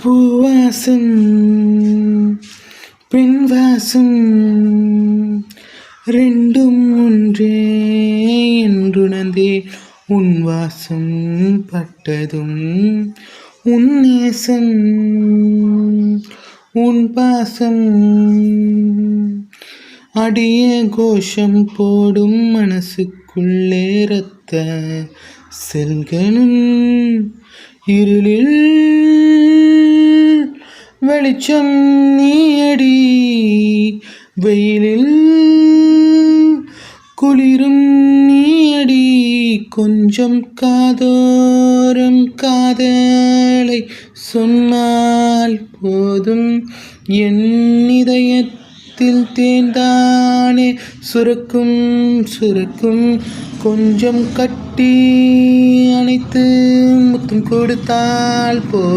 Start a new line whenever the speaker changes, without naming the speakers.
பூவாசம் பெண்வாசம் ரெண்டும் ஒன்றே என்றுணர்ந்தே உன் வாசம் பட்டதும் உன் நேசம் உன் பாசம் அடிய கோஷம் போடும் மனசுக்குள்ளே ரத்த செல்களும் இருளில் வெளிச்சம் நீயடி வெயிலில் குளிரும் நீயடி கொஞ்சம் காதோரம் காதலை சொன்னால் போதும் என் இதயத்தில் தேர்ந்தானே சுரக்கும் சுரக்கும் கொஞ்சம் கட்டி அணைத்து முத்தம் கொடுத்தால் போதும்.